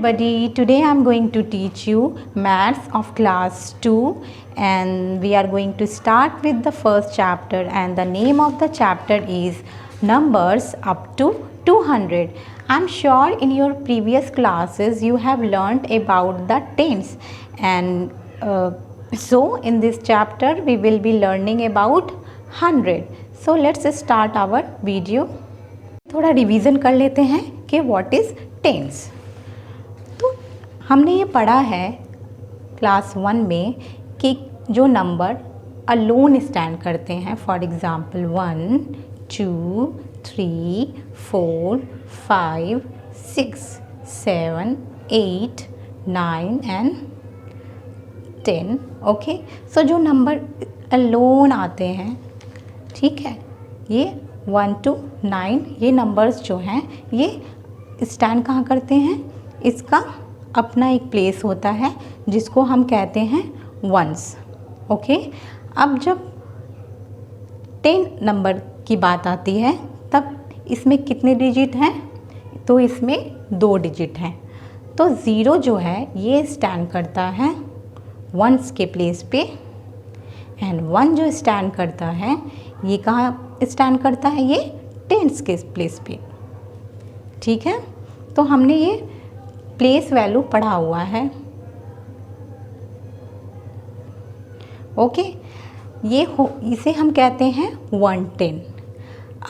everybody, today I am going to teach you maths of class 2 and we are going to start with the first chapter and the name of the chapter is numbers up to 200. I am sure in your previous classes you have learnt about the tens and so in this chapter we will be learning about 100. So let's start our video. थोड़ा revision कर लेते हैं कि what is tense. तो हमने ये पढ़ा है क्लास 1 में कि जो नंबर अलोन स्टैंड करते हैं, फॉर एग्ज़ाम्पल 1 2 3 4 5 6 7 8 9 एंड 10। ओके, सो जो नंबर अलोन आते हैं, ठीक है, ये 1 to 9 ये नंबर्स जो हैं ये स्टैंड कहाँ करते हैं, इसका अपना एक प्लेस होता है जिसको हम कहते हैं वंस। ओके, अब जब 10 नंबर की बात आती है तब इसमें कितने डिजिट हैं, तो इसमें 2 डिजिट हैं। तो 0 जो है ये स्टैंड करता है वंस के प्लेस पे एंड 1 जो स्टैंड करता है ये कहाँ स्टैंड करता है, ये टेंस के प्लेस पे। ठीक है, तो हमने ये प्लेस वैल्यू पढ़ा हुआ है। ओके, ये इसे हम कहते हैं 110।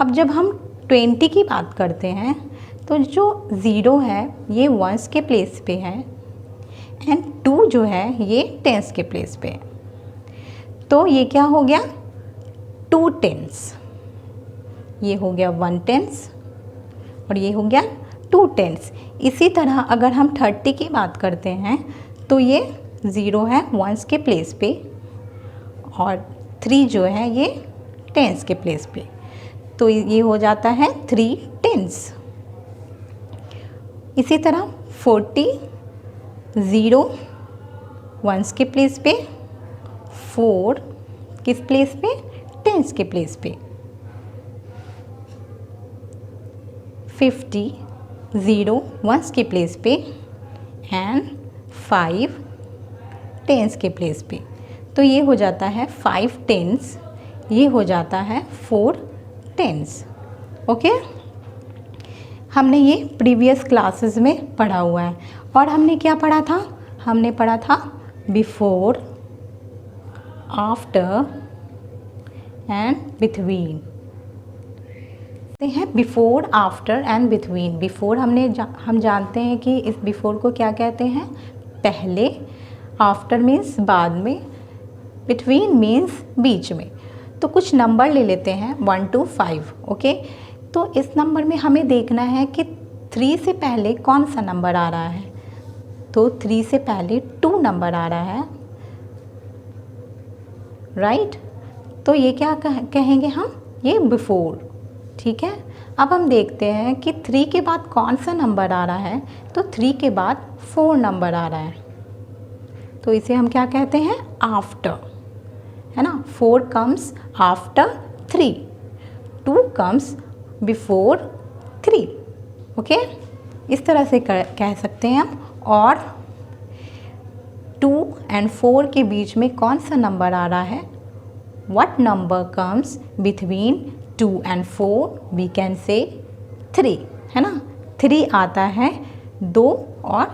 अब जब हम 20 की बात करते हैं तो जो 0 है ये वंस के प्लेस पे है एंड 2 जो है ये टेंस के प्लेस पे है। तो ये क्या हो गया, 2 टेंस। ये हो गया 1 टेंस और ये हो गया 2 टेंस। इसी तरह अगर हम 30 की बात करते हैं तो ये 0 है वंस के प्लेस पे और 3 जो है ये टेंस के प्लेस पे, तो ये हो जाता है 3 टेंस। इसी तरह 40 0 वंस के प्लेस पे, 4 किस प्लेस पे, टेंस के प्लेस पे, 50 0 वंस के प्लेस पे एंड 5 टेंस के प्लेस पे। तो ये हो जाता है 5 टेंस, ये हो जाता है 4 टेंस। ओके, हमने ये प्रीवियस क्लासेस में पढ़ा हुआ है और हमने क्या पढ़ा था, हमने पढ़ा था बिफोर, आफ्टर एंड बिटवीन। हैं before, after and between. Before हम जानते हैं कि इस बिफोर को क्या कहते हैं, पहले, आफ्टर मीन्स बाद में, बिटवीन मीन्स बीच में। तो कुछ नंबर ले लेते हैं 1 to 5। ओके, तो इस नंबर में हमें देखना है कि 3 से पहले कौन सा नंबर आ रहा है। तो 3 से पहले 2 नंबर आ रहा है, राइट। तो ये क्या कहेंगे हम, ये बिफोर। ठीक है, अब हम देखते हैं कि 3 के बाद कौन सा नंबर आ रहा है। तो 3 के बाद 4 नंबर आ रहा है, तो इसे हम क्या कहते हैं, आफ्टर, है ना। 4 comes after 3, 2 comes before 3। Okay, इस तरह से कह सकते हैं हम। और 2 and 4 के बीच में कौन सा नंबर आ रहा है, what number comes between 2 and 4, we can say 3, है ना। 3 आता है 2 और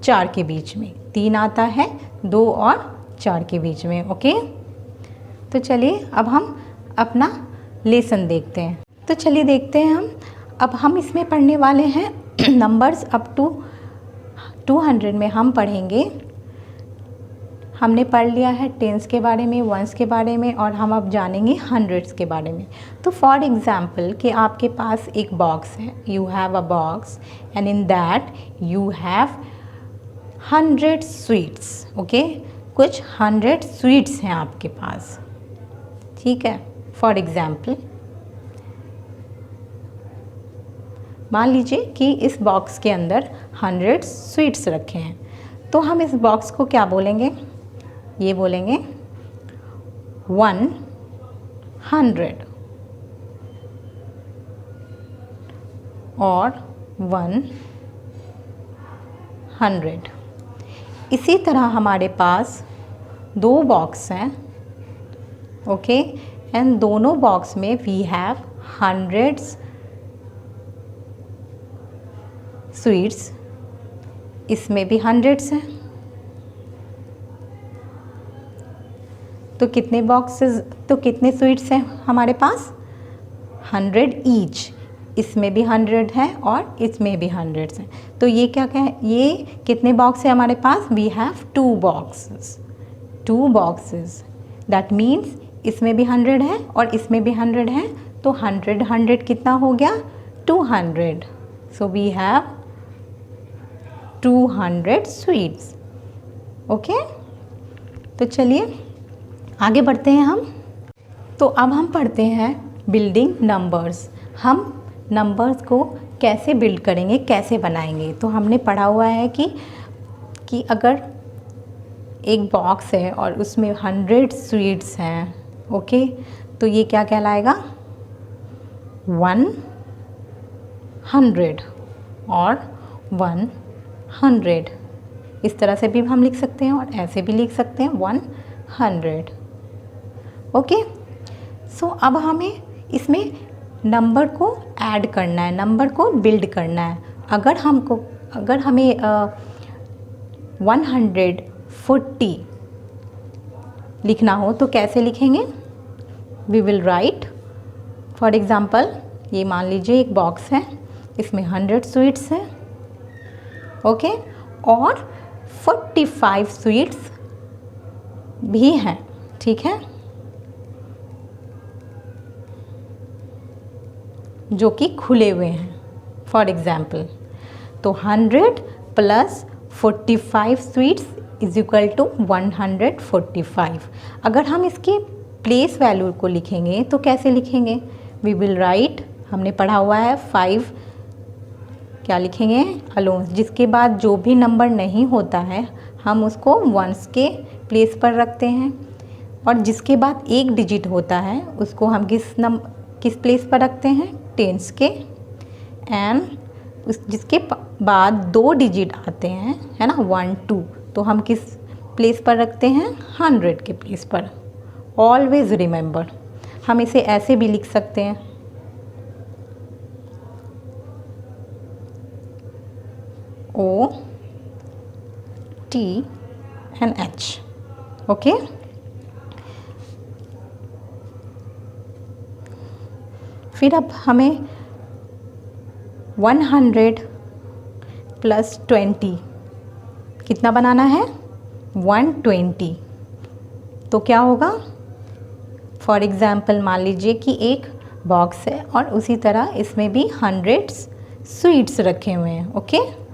4 के बीच में, 3 आता है 2 और 4 के बीच में। ओके, तो चलिए अब हम अपना लेसन देखते हैं। तो चलिए देखते हैं अब हम इसमें पढ़ने वाले हैं नंबर्स अप टू 200 में हम पढ़ेंगे। हमने पढ़ लिया है टेंस के बारे में, वंस के बारे में, और हम अब जानेंगे हंड्रेड्स के बारे में। तो फॉर एग्ज़ाम्पल कि आपके पास एक बॉक्स है, you have a box and in that you have 100 sweets. Okay, कुछ 100 स्वीट्स हैं आपके पास, ठीक है। फॉर एग्ज़ाम्पल मान लीजिए कि इस बॉक्स के अंदर 100 स्वीट्स रखे हैं, तो हम इस बॉक्स को क्या बोलेंगे, ये बोलेंगे 100 और 1 100। इसी तरह हमारे पास 2 बॉक्स हैं, ओके, एंड दोनों बॉक्स में वी हैव हंड्रेड्स स्वीट्स, इसमें भी हंड्रेड्स हैं। तो कितने बॉक्सेस, तो कितने स्वीट्स हैं हमारे पास? 100 ईच। इसमें भी 100 है और इसमें भी 100 हैं। तो ये क्या क्या है, ये कितने बॉक्स है हमारे पास? We have 2 boxes, 2 boxes. That means इसमें भी 100 है और इसमें भी 100 है। तो 100 100 कितना हो गया? 200। So we have 200 sweets. Okay, तो चलिए आगे बढ़ते हैं हम। तो अब हम पढ़ते हैं बिल्डिंग नंबर्स। हम नंबर्स को कैसे बिल्ड करेंगे, कैसे बनाएंगे। तो हमने पढ़ा हुआ है कि अगर एक बॉक्स है और उसमें 100 स्वीट्स हैं, ओके, तो ये क्या कहलाएगा? 100 और 100। इस तरह से भी हम लिख सकते हैं और ऐसे भी लिख सकते हैं 100। ओके, सो अब हमें इसमें नंबर को ऐड करना है, नंबर को बिल्ड करना है। अगर हमें 140 लिखना हो तो कैसे लिखेंगे? We will write, for example ये मान लीजिए एक बॉक्स है, इसमें 100 स्वीट्स हैं, ओके, और 45 स्वीट्स भी हैं, ठीक है, जो कि खुले हुए हैं, फॉर एग्ज़ाम्पल। तो 100 plus 45 sweets is equal to 145। अगर हम इसके प्लेस वैल्यू को लिखेंगे तो कैसे लिखेंगे? वी विल राइट, हमने पढ़ा हुआ है 5 क्या लिखेंगे? अलोन्स, जिसके बाद जो भी नंबर नहीं होता है हम उसको वंस के प्लेस पर रखते हैं, और जिसके बाद एक डिजिट होता है उसको हम किस प्लेस पर रखते हैं? टेंस के। एंड जिसके बाद 2 डिजिट आते हैं, है ना, 1 2, तो हम किस प्लेस पर रखते हैं? 100 के प्लेस पर। ऑलवेज रिमेंबर, हम इसे ऐसे भी लिख सकते हैं, O T and H, okay. फिर अब हमें 100 प्लस 20 कितना बनाना है? 120। तो क्या होगा? फॉर एग्ज़ाम्पल मान लीजिए कि एक बॉक्स है और उसी तरह इसमें भी 100 स्वीट्स रखे हुए हैं, ओके,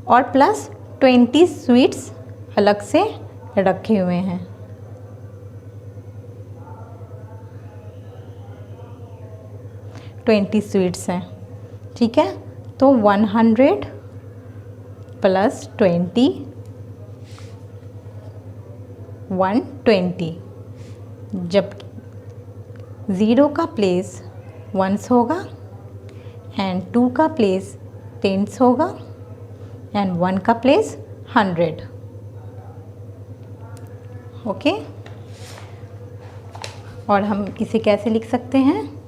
और प्लस 20 स्वीट्स अलग से रखे हुए हैं। स्वीट्स हैं, ठीक है। तो 100 प्लस 20 120। जब 0 का प्लेस 1s होगा एंड 2 का प्लेस 10s होगा एंड 1 का प्लेस 100, ओके। और हम इसे कैसे लिख सकते हैं?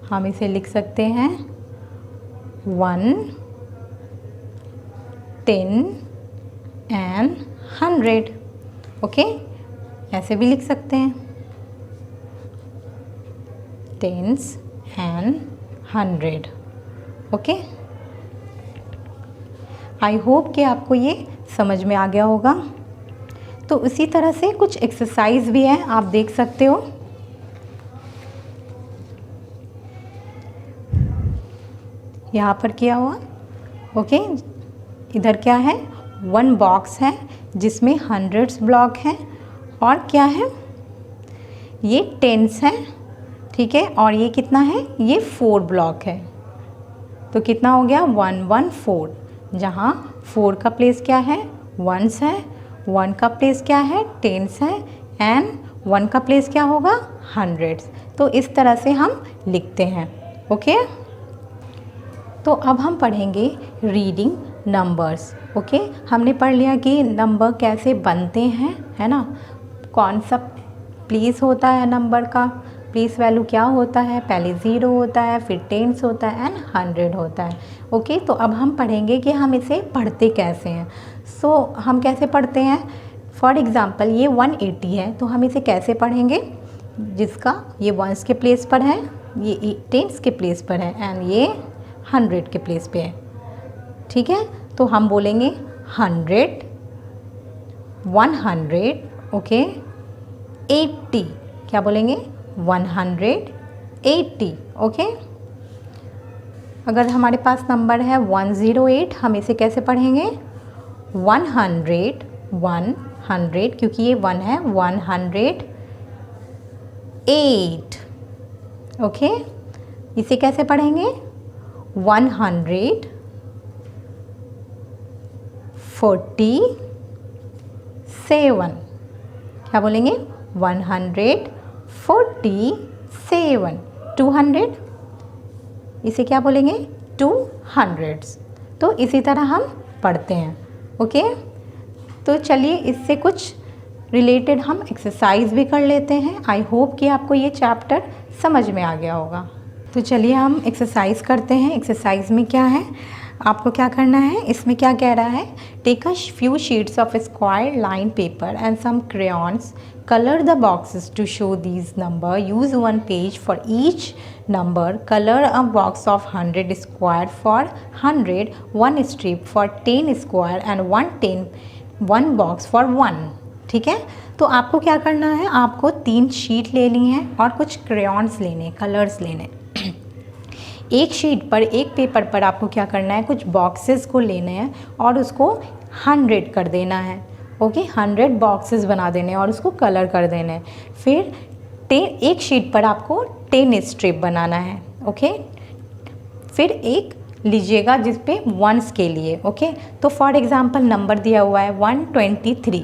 हम इसे लिख सकते हैं 1 10 एंड 100, ओके, ऐसे भी लिख सकते हैं 10s and 100, okay. I hope कि आपको ये समझ में आ गया होगा। तो उसी तरह से कुछ एक्सरसाइज भी है, आप देख सकते हो। यहाँ पर किया हुआ, ओके। इधर क्या है? 1 बॉक्स है जिसमें 100 ब्लॉक हैं, और क्या है? ये 10s है, ठीक है, और ये कितना है? ये 4 ब्लॉक है। तो कितना हो गया? 114, जहाँ 4 का प्लेस क्या है? 1s है, 1 का प्लेस क्या है? 10s है, एंड 1 का प्लेस क्या होगा? 100। तो इस तरह से हम लिखते हैं, ओके। तो अब हम पढ़ेंगे रीडिंग नंबर्स। ओके, हमने पढ़ लिया कि नंबर कैसे बनते हैं, है ना, कौन सा प्लेस होता है नंबर का, प्लेस वैल्यू क्या होता है, पहले 0 होता है, फिर टेंस होता है एंड 100 होता है। ओके, तो अब हम पढ़ेंगे कि हम इसे पढ़ते कैसे हैं। सो हम कैसे पढ़ते हैं, फॉर एग्ज़ाम्पल ये 180 है, तो हम इसे कैसे पढ़ेंगे, जिसका ये वंस के प्लेस पर है, ये टेंस के प्लेस पर है एंड ये 100 के प्लेस पे है। ठीक है, तो हम बोलेंगे 100, 100, ओके, 80, क्या बोलेंगे 180, ओके। अगर हमारे पास नंबर है 108, हम इसे कैसे पढ़ेंगे 100, 100, क्योंकि ये 1 है, 108, ओके। इसे कैसे पढ़ेंगे 147, क्या बोलेंगे 147, 200, इसे क्या बोलेंगे 200। तो इसी तरह हम पढ़ते हैं। ओके, तो चलिए इससे कुछ रिलेटेड हम एक्सरसाइज भी कर लेते हैं। आई होप कि आपको ये चैप्टर समझ में आ गया होगा। तो चलिए हम एक्सरसाइज करते हैं। एक्सरसाइज में क्या है, आपको क्या करना है, इसमें क्या कह रहा है, take a few sheets of square line paper and some crayons, color the boxes to show these number, use one page for each number, color a box of 100 square for 100, one strip for 10 square and one box for 1। ठीक है, तो आपको क्या करना है, आपको 3 sheet लेनी है और कुछ क्रेयॉन्स लेने, कलर्स लेने। एक शीट पर, एक पेपर पर आपको क्या करना है, कुछ बॉक्सेस को लेने हैं और उसको 100 कर देना है। ओके, 100 बॉक्सेस बना देने हैं और उसको कलर कर देना है। फिर एक शीट पर आपको 10 स्ट्रिप बनाना है। ओके, फिर एक लीजिएगा जिस पे वंस के लिए। ओके, तो फॉर एग्जांपल नंबर दिया हुआ है 123,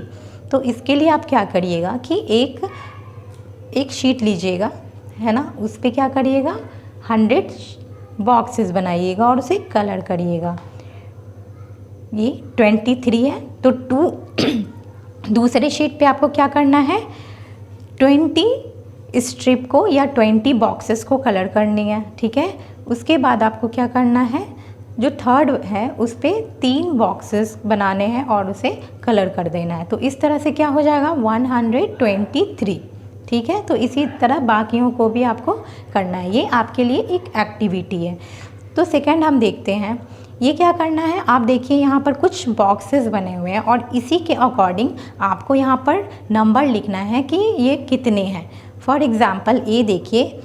तो इसके लिए आप क्या करिएगा कि एक शीट लीजिएगा, है ना, उस पर क्या करिएगा 100 बॉक्सेस बनाइएगा और उसे कलर करिएगा। ये 23 है, तो 2 दूसरे शीट पे आपको क्या करना है, 20 स्ट्रिप को या 20 बॉक्सेस को कलर करनी है। ठीक है, उसके बाद आपको क्या करना है, जो थर्ड है उस पर 3 बॉक्सेस बनाने हैं और उसे कलर कर देना है। तो इस तरह से क्या हो जाएगा 123। ठीक है, तो इसी तरह बाकियों को भी आपको करना है। ये आपके लिए एक एक्टिविटी है। तो सेकंड हम देखते हैं, ये क्या करना है, आप देखिए यहाँ पर कुछ बॉक्सेस बने हुए हैं और इसी के अकॉर्डिंग आपको यहाँ पर नंबर लिखना है कि ये कितने हैं। फॉर एग्ज़ाम्पल ए देखिए,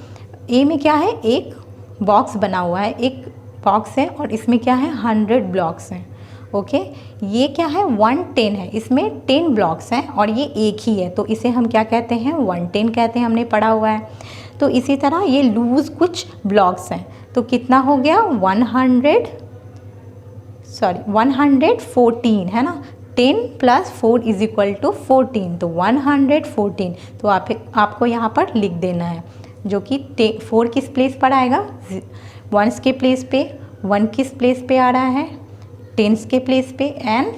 ए में क्या है, एक बॉक्स बना हुआ है, एक बॉक्स है और इसमें क्या है 100 ब्लॉक्स हैं। ओके, ये क्या है 110 है, इसमें 10 ब्लॉक्स हैं और ये एक ही है, तो इसे हम क्या कहते हैं 110 कहते हैं, हमने पढ़ा हुआ है। तो इसी तरह ये लूज़ कुछ ब्लॉक्स हैं, तो कितना हो गया 114 है ना, 10 + 4 = 14, तो 114। तो आपको यहाँ पर लिख देना है, जो कि 4 किस प्लेस पर आएगा, वंस के प्लेस पे, 1 किस प्लेस पे आ रहा है, टेंस के प्लेस पे, एंड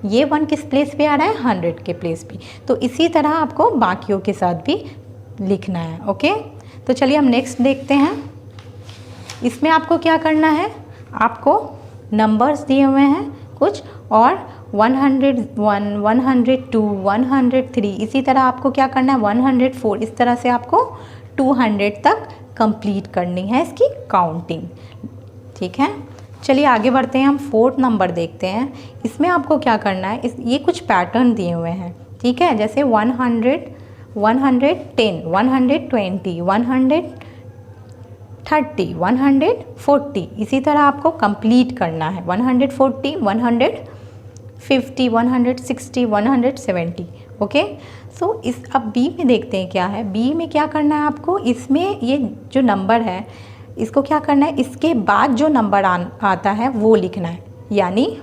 ये 1 किस प्लेस पे आ रहा है 100 के प्लेस पे। तो इसी तरह आपको बाकियों के साथ भी लिखना है। ओके, तो चलिए हम नेक्स्ट देखते हैं। इसमें आपको क्या करना है, आपको नंबर्स दिए हुए हैं कुछ और 101, 102, 103, इसी तरह आपको क्या करना है 104, इस तरह से आपको 200 तक कंप्लीट करनी है इसकी काउंटिंग। ठीक है, चलिए आगे बढ़ते हैं, हम 4th नंबर देखते हैं। इसमें आपको क्या करना है, ये कुछ पैटर्न दिए हुए हैं। ठीक है, जैसे 100, 110, 120, 130, 140, इसी तरह आपको कंप्लीट करना है 140, 150, 160, 170। ओके, सो इस अब बी में देखते हैं क्या है। बी में क्या करना है आपको, इसमें ये जो नंबर है इसको क्या करना है, इसके बाद जो नंबर आता है वो लिखना है, यानी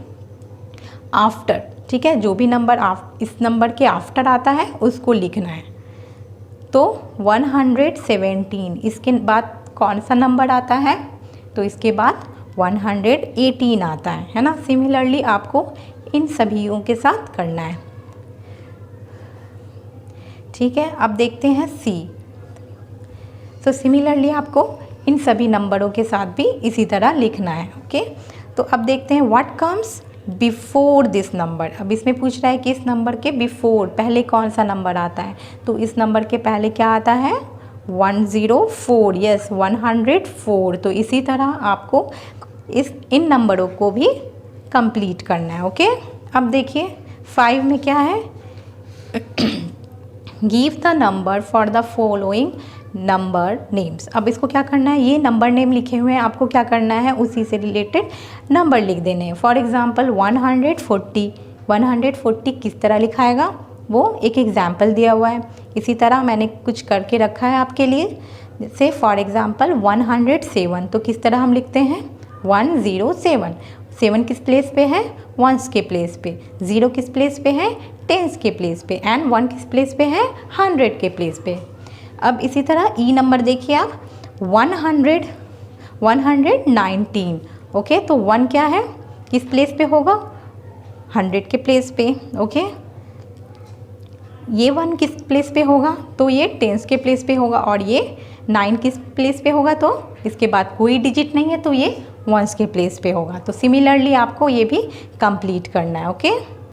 आफ्टर। ठीक है, जो भी नंबर इस नंबर के आफ्टर आता है उसको लिखना है। तो 117, इसके बाद कौन सा नंबर आता है, तो इसके बाद 118 आता है ना। सिमिलरली आपको इन सभीयों के साथ करना है, ठीक है। अब देखते हैं सी। सो सिमिलरली आपको इन सभी नंबरों के साथ भी इसी तरह लिखना है, ओके। तो अब देखते हैं what comes before this number. अब इसमें पूछ रहा है कि इस नंबर के बिफोर पहले कौन सा नंबर आता है, तो इस नंबर के पहले क्या आता है 104, यस 104। तो इसी तरह आपको इन नंबरों को भी कंप्लीट करना है, ओके। अब देखिए 5 में क्या है, give the number for the following number names. अब इसको क्या करना है, ये नंबर नेम लिखे हुए हैं, आपको क्या करना है उसी से रिलेटेड नंबर लिख देने हैं। फॉर एग्जांपल 140 किस तरह लिखाएगा वो एक एग्जाम्पल दिया हुआ है। इसी तरह मैंने कुछ करके रखा है आपके लिए, जैसे फॉर एग्जांपल 107, तो किस तरह हम लिखते हैं 107। 7 किस प्लेस पे है, वंस के प्लेस पे, 0 किस प्लेस पे है, टेंस के प्लेस पे, एंड 1 किस प्लेस पे है, 100 के प्लेस पे। अब इसी तरह ई नंबर देखिए आप 119, ओके। तो 1 क्या है, किस प्लेस पे होगा, 100 के प्लेस पे, ओके। ये 1 किस प्लेस पे होगा, तो ये टेंस के प्लेस पे होगा, और ये 9 किस प्लेस पे होगा, तो इसके बाद कोई डिजिट नहीं है, तो ये वंस के प्लेस पे होगा। तो सिमिलरली आपको ये भी कंप्लीट करना है, ओके।